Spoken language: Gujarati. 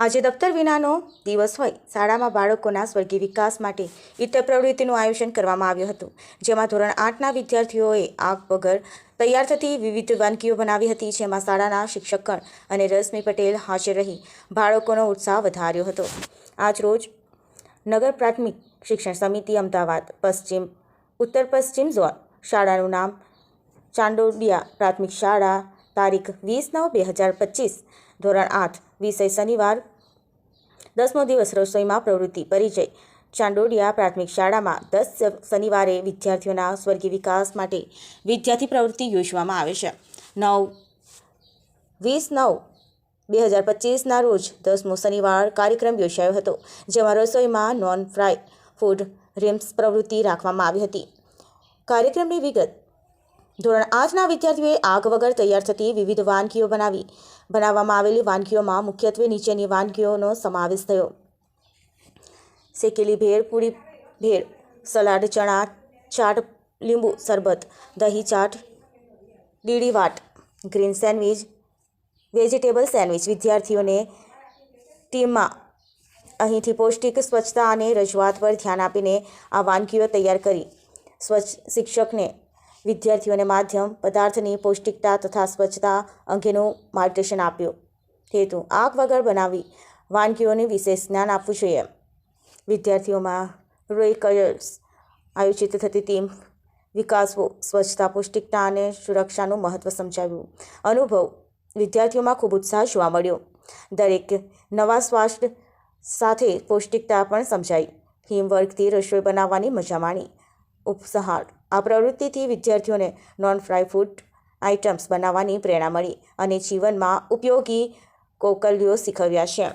આજે દફતર વિનાનો દિવસ હોય શાળામાં બાળકોના સ્વર્ગીય વિકાસ માટે ઇત્તર પ્રવૃત્તિનું આયોજન કરવામાં આવ્યું હતું, જેમાં ધોરણ 8ના વિદ્યાર્થીઓએ આગ વગર તૈયાર થતી વિવિધ વાનગીઓ બનાવી હતી, જેમાં શાળાના શિક્ષકગણ અને રશ્મિ પટેલ હાજર રહી બાળકોનો ઉત્સાહ વધાર્યો હતો। આજરોજ નગર પ્રાથમિક શિક્ષણ સમિતિ અમદાવાદ પશ્ચિમ ઉત્તર પશ્ચિમ ઝોન શાળાનું નામ ચાંડોડિયા પ્રાથમિક શાળા, તારીખ 20/9/2025, ધોરણ 8, વિષય શનિવાર, 10મો દિવસ રસોઈમાં પ્રવૃત્તિ પરિચય। ચાંડોડિયા પ્રાથમિક શાળામાં 10 શનિવારે વિદ્યાર્થીઓના સ્વર્ગીય વિકાસ માટે વિદ્યાર્થી પ્રવૃત્તિ યોજવામાં આવે છે। 9/20/2025ના રોજ 10મો શનિવાર કાર્યક્રમ યોજાયો હતો, જેમાં રસોઈમાં નોન ફ્રાય ફૂડ રેમ્સ પ્રવૃત્તિ રાખવામાં આવી હતી। કાર્યક્રમની વિગત: ધોરણ 8ના વિદ્યાર્થીઓએ આગ વગર તૈયાર થતી વિવિધ વાનગીઓ બનાવવામાં આવેલી વાનગીઓમાં મુખ્યત્વે નીચેની વાનગીઓનો સમાવેશ થયો: શેકેલી ભેળ, પૂરી ભેળ, સલાડ, ચણા ચાટ, લીંબુ શરબત, દહીં ચાટ, લીલી વાટ, ગ્રીન સેન્ડવિચ, વેજીટેબલ સેન્ડવિચ। વિદ્યાર્થીઓને ટીમમાં અહીંથી પૌષ્ટિક, સ્વચ્છતા અને રજૂઆત પર ધ્યાન આપીને આ વાનગીઓ તૈયાર કરી। શિક્ષકને વિદ્યાર્થીઓને માધ્યમ પદાર્થની પૌષ્ટિકતા તથા સ્વચ્છતા અંગેનું માર્ગદર્શન આપ્યું। હેતુ: આગ વગર બનાવી વાનગીઓનું વિશેષ જ્ઞાન આપવું જોઈએ। વિદ્યાર્થીઓમાં રોયકર્સ આયોજિત થતી ટીમ વિકાસવો, સ્વચ્છતા, પૌષ્ટિકતા અને સુરક્ષાનું મહત્વ સમજાવ્યું। અનુભવ: વિદ્યાર્થીઓમાં ખૂબ ઉત્સાહ જોવા મળ્યો। દરેક નવા સ્વાદ સાથે પૌષ્ટિકતા પણ સમજાઈ। ટીમવર્કથી રસોઈ બનાવવાની મજા માણી। ઉપહાર: આ પ્રવૃત્તિથી વિદ્યાર્થીઓને નોન ફ્રાય ફૂડ આઇટમ્સ બનાવવાની પ્રેરણા મળી અને જીવનમાં ઉપયોગી કૌશલ્યો શીખવ્યા છે।